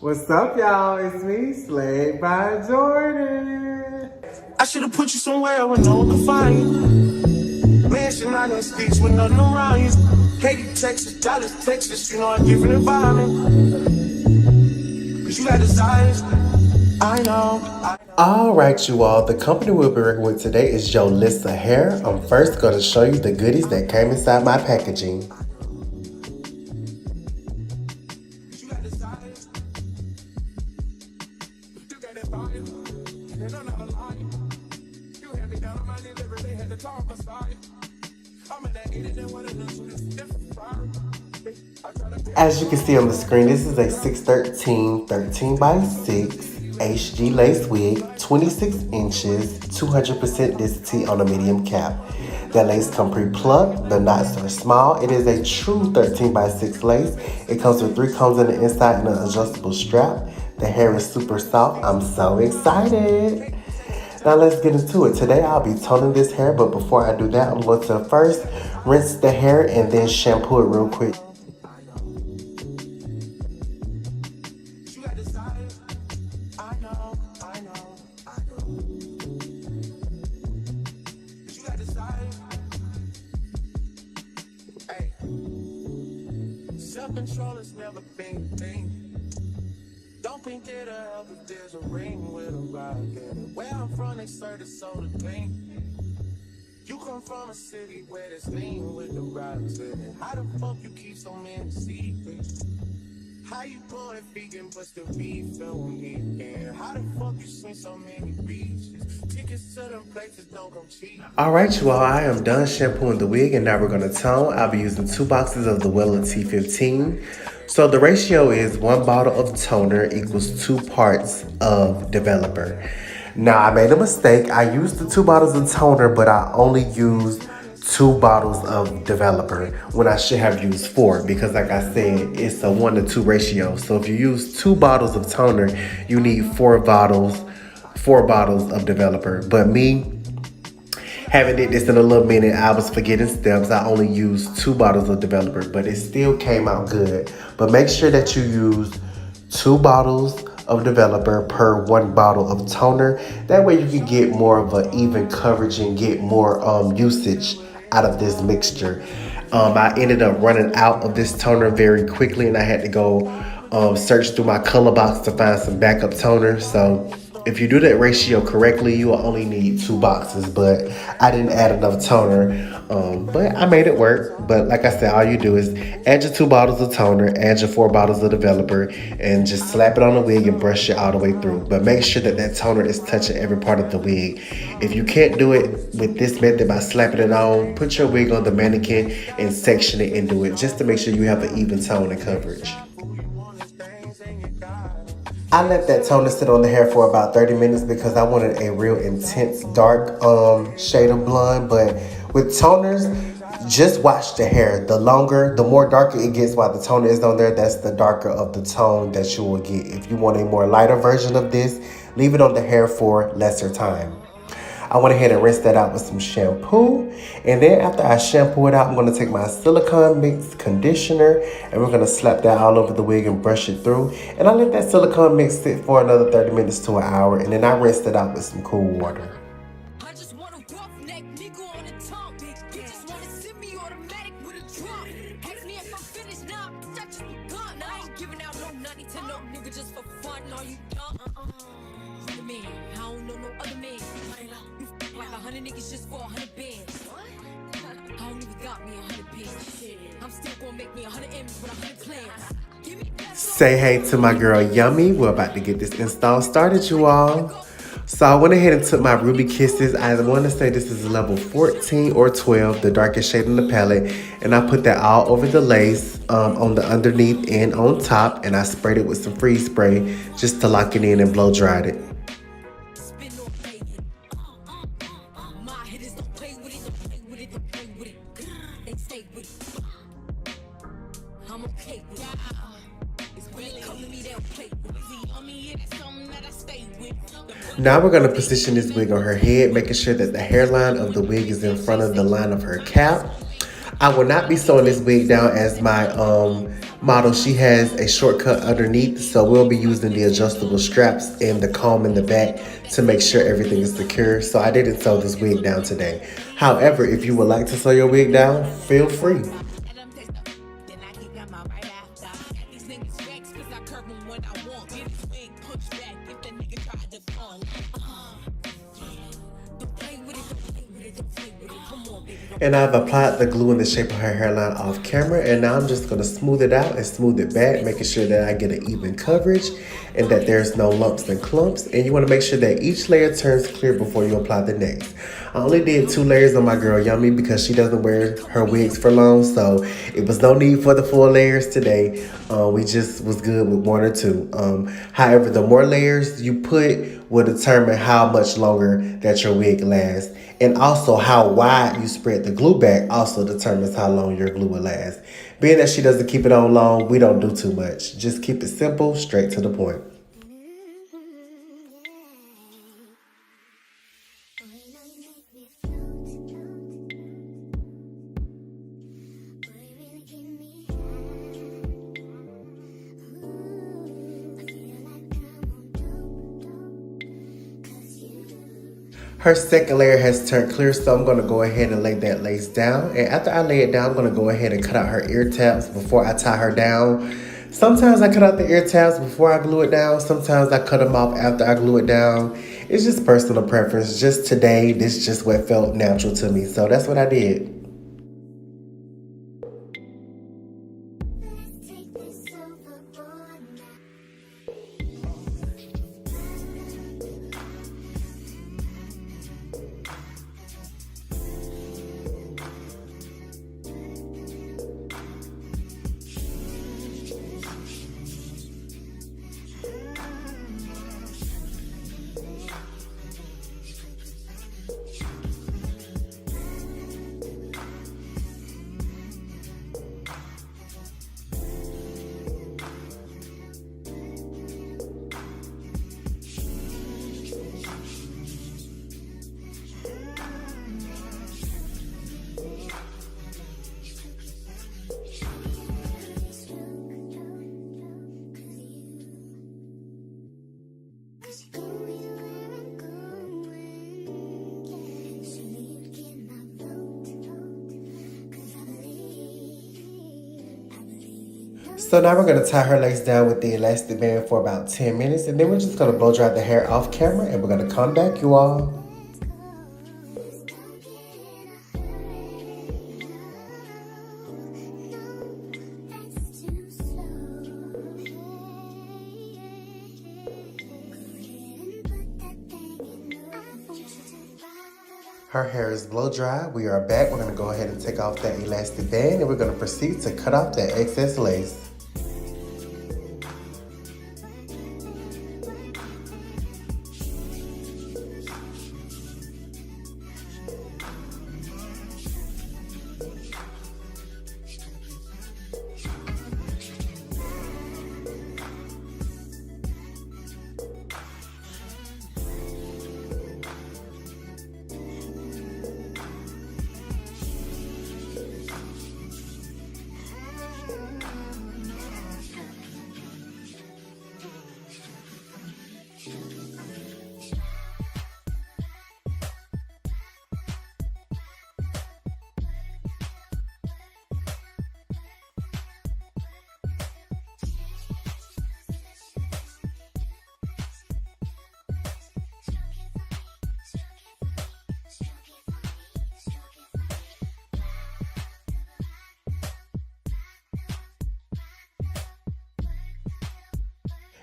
What's up, y'all? It's me, Slayed by Jordan. I should've put you somewhere with no one to find you. Mansion out in streets with nothing around you. Katy, Texas, Dallas, Texas, you know a different environment. Cause you got desires, I know. Alright, you all, the company we'll be working with today is Yolissa Hair. I'm first going to show you the goodies that came inside my packaging. As you can see on the screen, this is a 613 13x6 HG lace wig, 26 inches, 200% density on a medium cap. That lace comes pre-plucked, the knots are small. It is a true 13x6 lace. It comes with 3 combs on the inside and an adjustable strap. The hair is super soft. I'm so excited. Now let's get into it. Today I'll be toning this hair, but before I do that, I'm going to first rinse the hair and then shampoo it real quick. Self-control has never been a thing. Don't think it'll help if there's a ring with a rock in it. Where I'm from, they serve the soda clean. You come from a city where there's lean with the rocks in it. How the fuck you keep so many secrets? How you going vegan but still refill on me again? How the fuck you swing so many beaches? Tickets to them places don't come cheap. Alright, you all, I am done shampooing the wig and now we're going to tone. I'll be using 2 boxes of the Wella T15. So the ratio is 1 bottle of toner equals 2 parts of developer. Now I made a mistake. I used the 2 bottles of toner, but I only used 2 bottles of developer when I should have used 4 because like I said, it's a 1-to-2 ratio. So if you use 2 bottles of toner, you need 4 bottles of developer. But me, having did this in a little minute, I was forgetting steps. I only used 2 bottles of developer, but it still came out good. But make sure that you use 2 bottles of developer per 1 bottle of toner. That way you can get more of an even coverage and get more usage out of this mixture. I ended up running out of this toner very quickly and I had to go search through my color box to find some backup toner. So if you do that ratio correctly, you will only need 2 boxes, but I didn't add enough toner, but I made it work. But like I said, all you do is add your 2 bottles of toner, add your 4 bottles of developer, and just slap it on the wig and brush it all the way through. But make sure that that toner is touching every part of the wig. If you can't do it with this method by slapping it on, put your wig on the mannequin and section it into it, just to make sure you have an even tone and coverage. I let that toner sit on the hair for about 30 minutes because I wanted a real intense dark shade of blonde. But with toners, just watch the hair. The more darker it gets while the toner is on there, that's the darker of the tone that you will get. If you want a more lighter version of this, leave it on the hair for lesser time. I went ahead and rinsed that out with some shampoo. And then after I shampoo it out, I'm going to take my silicone mix conditioner and we're going to slap that all over the wig and brush it through. And I let that silicone mix sit for another 30 minutes to an hour. And then I rinsed it out with some cool water. Niggas just for 100 bands. I don't even got me 100 bands. I'm still gonna make me 100 M's with 100 plans. Say hey to my girl Yummy. We're about to get this install started, you all. So I went ahead and took my Ruby Kisses. I want to say this is level 14 or 12, the darkest shade in the palette. And I put that all over the lace on the underneath and on top. And I sprayed it with some freeze spray just to lock it in and blow dried it. Now we're going to position this wig on her head, making sure that the hairline of the wig is in front of the line of her cap. I will not be sewing this wig down as my model, she has a shortcut underneath, so we'll be using the adjustable straps and the comb in the back to make sure everything is secure. So I didn't sew this wig down today. However, if you would like to sew your wig down, feel free. And I've applied the glue in the shape of her hairline off camera, and now I'm just going to smooth it out and smooth it back, making sure that I get an even coverage and that there's no lumps and clumps. And you want to make sure that each layer turns clear before you apply the next. I only did 2 layers on my girl Yummy because she doesn't wear her wigs for long, so it was no need for the 4 layers today. We just was good with 1 or 2. However, the more layers you put will determine how much longer that your wig lasts. And also how wide you spread the glue back also determines how long your glue will last. Being that she doesn't keep it on long, we don't do too much. Just keep it simple, straight to the point. Her second layer has turned clear, so I'm going to go ahead and lay that lace down. And after I lay it down, I'm going to go ahead and cut out her ear tabs before I tie her down. Sometimes I cut out the ear tabs before I glue it down. Sometimes I cut them off after I glue it down. It's just personal preference. Just today, this is just what felt natural to me. So that's what I did. So now we're going to tie her lace down with the elastic band for about 10 minutes. And then we're just going to blow dry the hair off camera. And we're going to come back, you all. Her hair is blow dry. We are back. We're going to go ahead and take off that elastic band. And we're going to proceed to cut off that excess lace.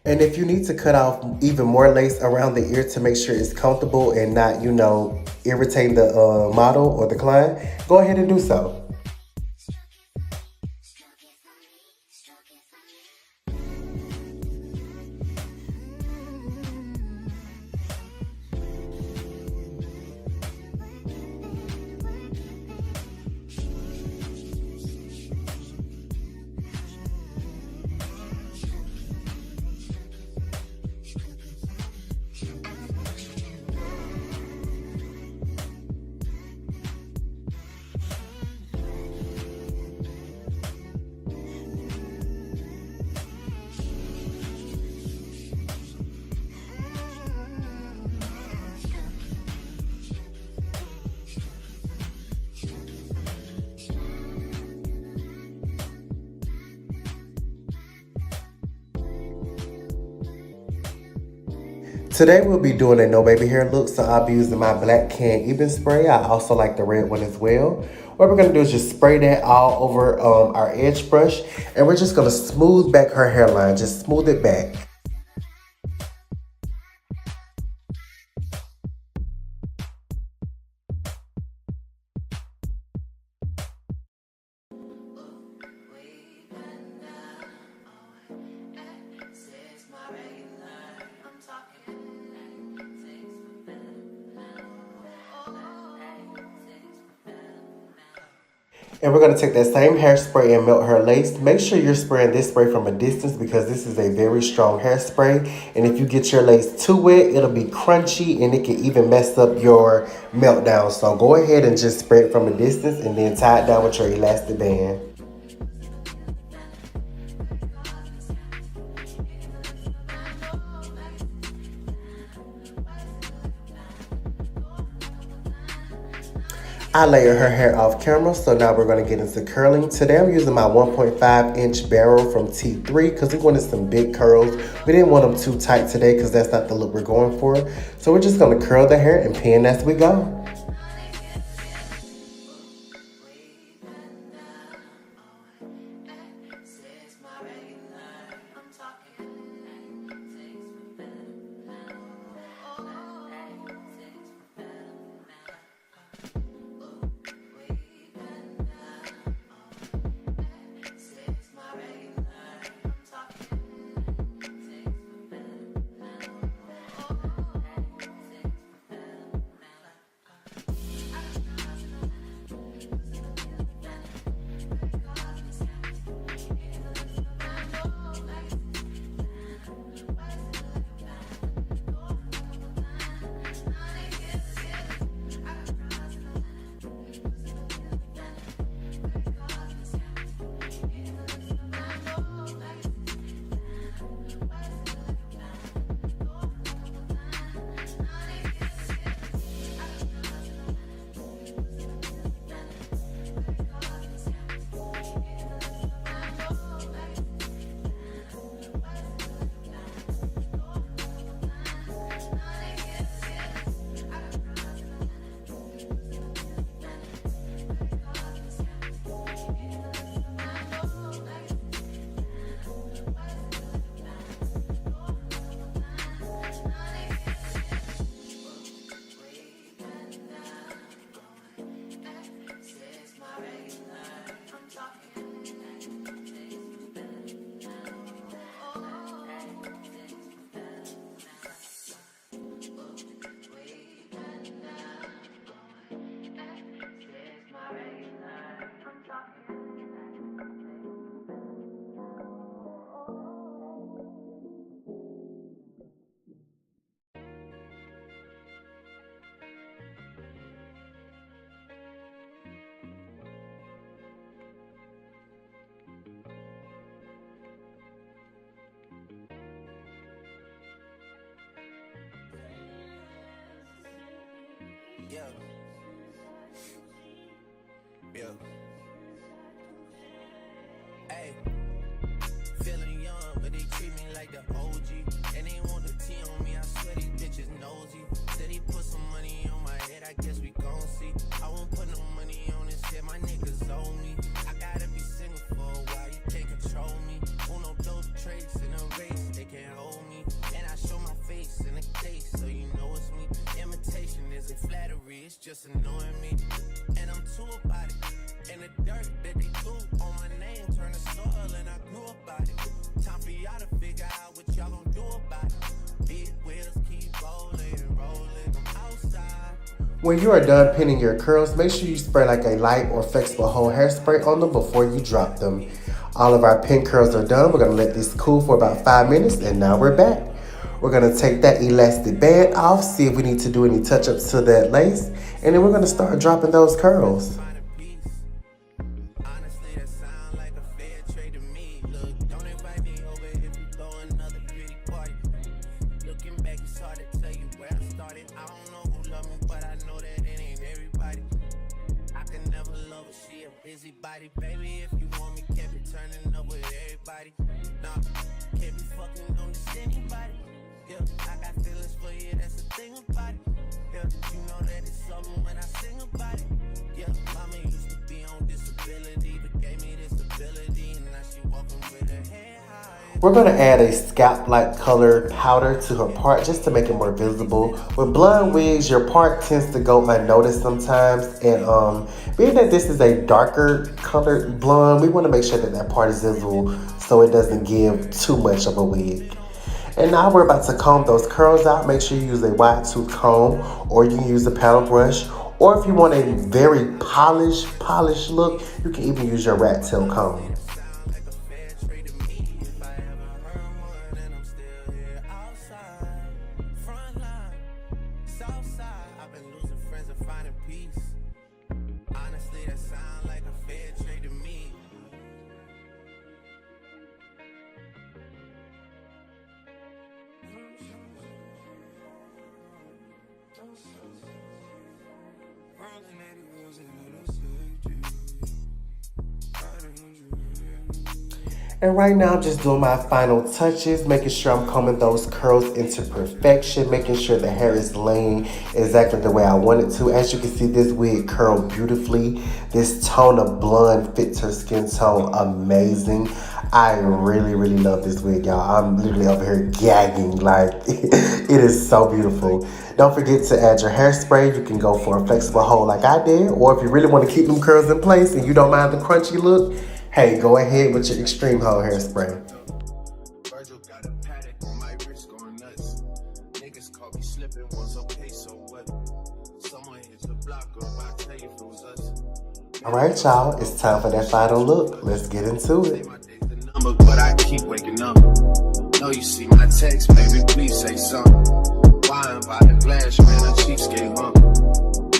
And if you need to cut off even more lace around the ear to make sure it's comfortable and not, irritating the model or the client, go ahead and do so. Today we'll be doing a no baby hair look, so I'll be using my black can even spray. I also like the red one as well. What we're gonna do is just spray that all over our edge brush, and we're just gonna smooth back her hairline, just smooth it back. And we're going to take that same hairspray and melt her lace. Make sure you're spraying this spray from a distance because this is a very strong hairspray. And if you get your lace too wet, it'll be crunchy and it can even mess up your meltdown. So go ahead and just spray it from a distance and then tie it down with your elastic band. I layered her hair off camera, so now we're going to get into curling. Today I'm using my 1.5 inch barrel from T3 because we wanted some big curls. We didn't want them too tight today because that's not the look we're going for. So we're just going to curl the hair and pin as we go. Yeah. Yeah. Hey. Feeling young, but they treat me like the OG. And they want the T on me, I swear these bitches nosy. Said he put some money on my head, I guess we gon' see. I won't put no money on this shit, my niggas owe me. I gotta be single for a while, you can't control me. Uno, those traits in a race, they can't hold me. And I show my face in the case, so you know it's me. Imitation isn't flattery, it's just annoying me. And I'm too about it. And the dirt that they threw on my name turned to soil and I grew about it. Time for y'all to figure out what y'all gon' do about it. Big wheels keep rolling, rolling, I'm outside. When you are done pinning your curls, make sure you spray like a light or flexible whole hairspray on them before you drop them. All of our pin curls are done. We're gonna let this cool for about 5 minutes and now we're back. We're gonna take that elastic band off, see if we need to do any touch-ups to that lace, and then we're gonna start dropping those curls. Baby, if you want me, can't be turning up with everybody. Nah, can't be fucking on this anybody. Yeah, I got feelings for We're going to add a scalp-like color powder to her part just to make it more visible. With blonde wigs, your part tends to go unnoticed sometimes. And being that this is a darker colored blonde, we want to make sure that that part is visible so it doesn't give too much of a wig. And now we're about to comb those curls out. Make sure you use a wide tooth comb, or you can use a paddle brush. Or if you want a very polished look, you can even use your rat tail comb. And right now, I'm just doing my final touches, making sure I'm combing those curls into perfection, making sure the hair is laying exactly the way I want it to. As you can see, this wig curled beautifully. This tone of blonde fits her skin tone amazing. I really love this wig, y'all. I'm literally over here gagging, like, it is so beautiful. Don't forget to add your hairspray. You can go for a flexible hold like I did, or if you really want to keep them curls in place and you don't mind the crunchy look, hey, go ahead with your extreme hold hairspray. Virgil got a paddock on my wrist going nuts. Niggas caught me slipping once, okay, so what? Someone hit the block up, I tell you if it was us. All right, y'all, it's time for that final look. Let's get into it. My day's the number, but I keep waking up. No, you see my text, baby, please say something. Wine by the glass, man, a cheapskate, huh?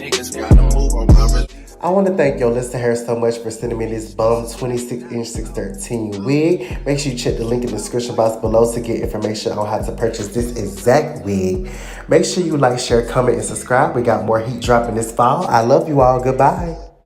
Niggas gotta move on my release. I want to thank Yolissa Hair so much for sending me this bum 26-inch 613 wig. Make sure you check the link in the description box below to get information on how to purchase this exact wig. Make sure you like, share, comment, and subscribe. We got more heat dropping this fall. I love you all. Goodbye.